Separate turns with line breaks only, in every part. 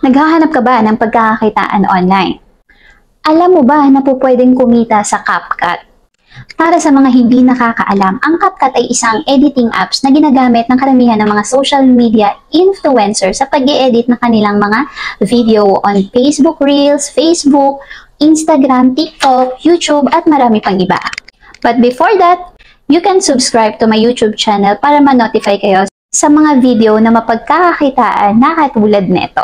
Naghahanap ka ba ng pagkakakitaan online? Alam mo ba na po pwedeng kumita sa CapCut? Para sa mga hindi nakakaalam, ang CapCut ay isang editing apps na ginagamit ng karamihan ng mga social media influencers sa pag-i-edit ng kanilang mga video on Facebook Reels, Facebook, Instagram, TikTok, YouTube, at marami pang iba. But before that, you can subscribe to my YouTube channel para ma-notify kayo sa mga video na mapagkakakitaan na katulad nito.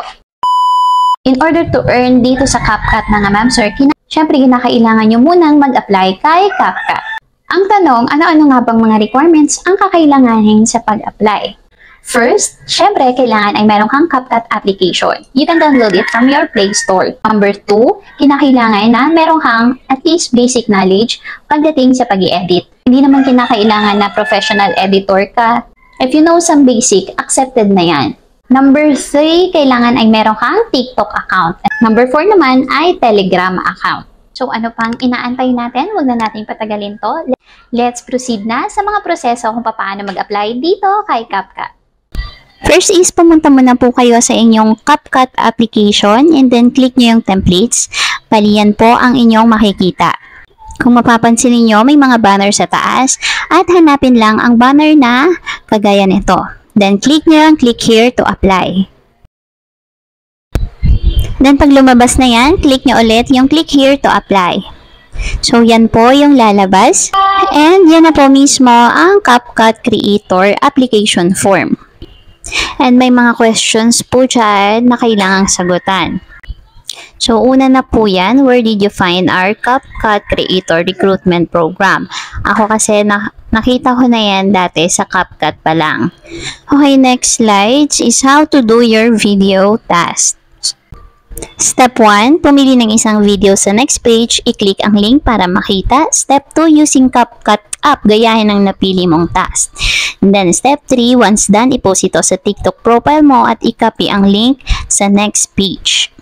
In order to earn dito sa CapCut mga ma'am sir, syempre kinakailangan nyo munang mag-apply kay CapCut. Ang tanong, ano-ano nga bang mga requirements ang kakailanganin sa pag-apply? First, syempre kailangan ay meron kang CapCut application. You can download it from your Play Store. Number 2, kinakailangan na meron kang at least basic knowledge pagdating sa pag-i-edit. Hindi naman kinakailangan na professional editor ka. If you know some basic, accepted na yan. Number 3, kailangan ay meron kang TikTok account. Number 4 naman ay Telegram account. So ano pang inaantay natin? Huwag na natin patagalin to. Let's proceed na sa mga proseso kung paano mag-apply dito kay CapCut. First is pumunta muna po kayo sa inyong CapCut application and then click nyo yung templates. Bali yan po ang inyong makikita. Kung mapapansin niyo may mga banner sa taas at hanapin lang ang banner na kagaya nito. Then, click nyo yung click here to apply. Then, pag lumabas na yan, click nyo ulit yung click here to apply. So, yan po yung lalabas. And, yan na po mismo ang CapCut Creator application form. And, may mga questions po dyan na kailangang sagutan. So, una na po yan, where did you find our CapCut Creator Recruitment Program? Ako kasi nakita ko na yan dati sa CapCut pa lang. Okay, next slides is how to do your video task. Step 1, pumili ng isang video sa next page, i-click ang link para makita. Step 2, using CapCut app, gayahin ang napili mong task. And then step 3, once done, i-post ito sa TikTok profile mo at i-copy ang link sa next page.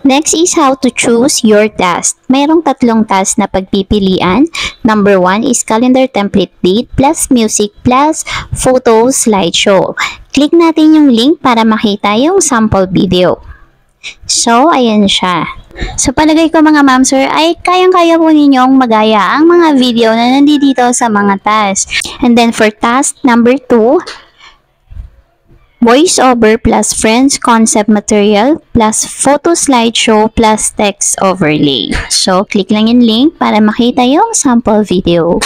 Next is how to choose your task. Mayroong tatlong task na pagpipilian. Number 1 is calendar template date plus music plus photo slideshow. Click natin yung link para makita yung sample video. So, ayan siya. So, palagay ko mga ma'am sir ay kayang-kaya po ninyong magaya ang mga video na nandito sa mga task. And then for task number 2, voiceover plus friends concept material plus photo slideshow plus text overlay. So, click lang yung link para makita yung sample video.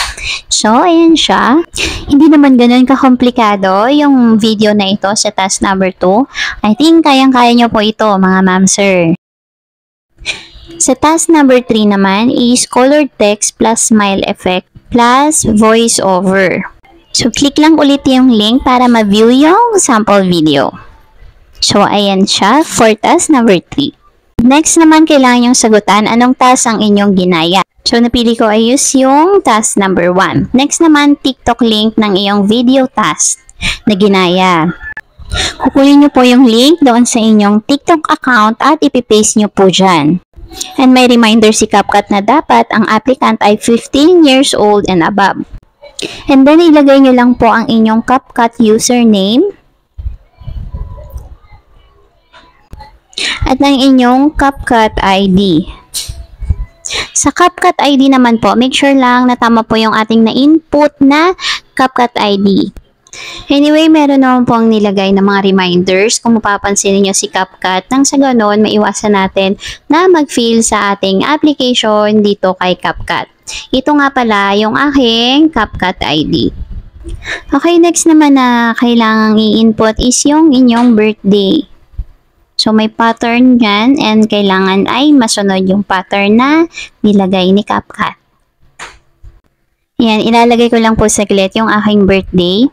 So, ayan siya. Hindi naman ganun kakomplikado yung video na ito sa task number 2. I think kayang-kaya nyo po ito mga ma'am sir. Sa task number 3 naman is colored text plus smile effect plus voiceover. So, click lang ulit yung link para ma-view yung sample video. So, ayan siya for task number 3. Next naman, kailangan yung sagutan anong task ang inyong ginaya. So, napili ko ay use yung task number 1. Next naman, TikTok link ng iyong video task na ginaya. Kukunin nyo po yung link doon sa inyong TikTok account at ipipaste nyo po dyan. And may reminder si CapCut na dapat ang applicant ay 15 years old and above. And then, ilagay nyo lang po ang inyong CapCut username at ang inyong CapCut ID. Sa CapCut ID naman po, make sure lang na tama po yung ating na-input na CapCut ID. Anyway, meron naman po ang nilagay na mga reminders kung mapapansin niyo si CapCut nang sa ganon, maiwasan natin na mag-fill sa ating application dito kay CapCut. Ito nga pala yung aking CapCut ID. Okay, next naman na kailangang i-input is yung inyong birthday. So, may pattern yan and kailangan ay masunod yung pattern na nilagay ni CapCut. Yan, ilalagay ko lang po saglit yung aking birthday.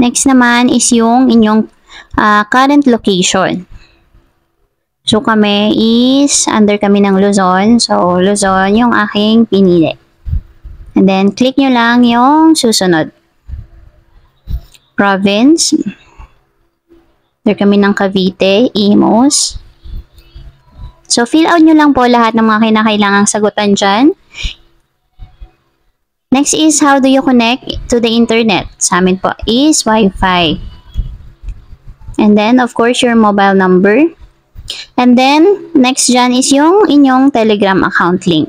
Next naman is yung inyong current location. So, kami is under kami ng Luzon. So, Luzon yung aking pinili. And then, click nyo lang yung susunod. Province. Under kami ng Cavite, Imus. So, fill out nyo lang po lahat ng mga kinakailangang sagutan dyan. Next is, how do you connect to the internet? Sa amin po is Wi-Fi. And then, of course, your mobile number. And then, next dyan is yung inyong Telegram account link.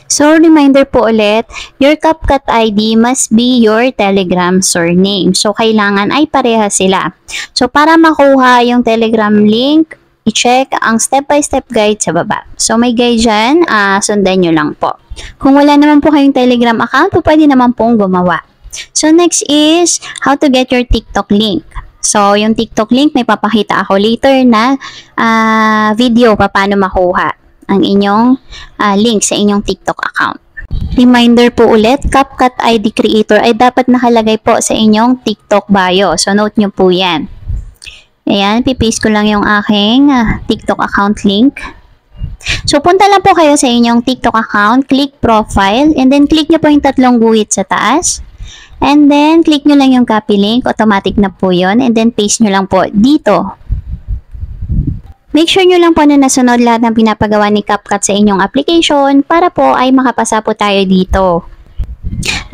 So, reminder po ulit, your CapCut ID must be your Telegram surname. So, kailangan ay pareha sila. So, para makuha yung Telegram link, i-check ang step-by-step guide sa baba. So, may guide dyan, sundan nyo lang po. Kung wala naman po kayong Telegram account, pwede naman pong gumawa. So, next is, how to get your TikTok link. So, yung TikTok link, may papakita ako later na video paano makuha ang inyong link sa inyong TikTok account. Reminder po ulit, CapCut ID Creator ay dapat nakalagay po sa inyong TikTok bio. So, note nyo po yan. Ayan, pipaste ko lang yung aking TikTok account link. So, punta lang po kayo sa inyong TikTok account, click profile, and then click nyo po yung tatlong guhit sa taas. And then, click nyo lang yung copy link, automatic na po yun, and then paste nyo lang po dito. Make sure nyo lang po na nasunod lahat ng pinapagawa ni CapCut sa inyong application para po ay makapasa po tayo dito.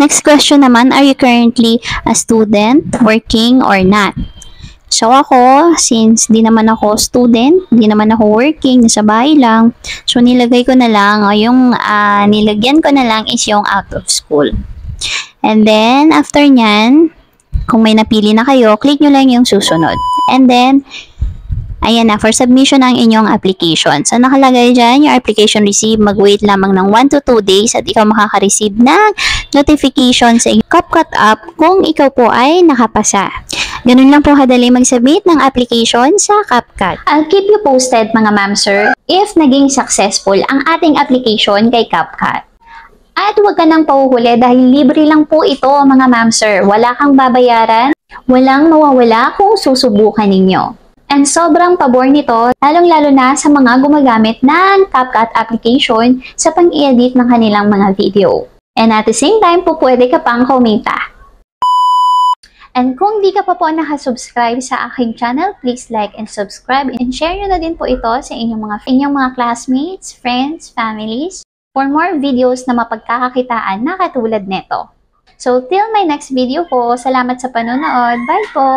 Next question naman, are you currently a student, working, or not? So ako, since di naman ako student, di naman ako working, nasa bahay lang, so nilagay ko na lang, yung nilagyan ko na lang is yung out of school. And then, after nyan, kung may napili na kayo, click nyo lang yung susunod. And then, ayan na, for submission ng inyong application. So, nakalagay dyan, your application received, mag-wait lamang ng 1 to 2 days at ikaw makaka-receive ng notification sa inyong CapCut app kung ikaw po ay nakapasa. Ganun lang po kadali mag-submit ng application sa CapCut. I'll keep you posted mga ma'am sir if naging successful ang ating application kay CapCut. At huwag ka nang pahuhuli dahil libre lang po ito mga ma'am sir. Wala kang babayaran, walang mawawala kung susubukan ninyo. And sobrang pabor nito, lalong-lalo na sa mga gumagamit ng CapCut application sa pang-edit ng kanilang mga video. And at the same time po, pwede ka pang kumita. And kung di ka pa po nakasubscribe sa aking channel, please like and subscribe and share nyo na din po ito sa inyong mga classmates, friends, families for more videos na mapagkakakitaan na katulad nito. So, till my next video po, salamat sa panonood. Bye po!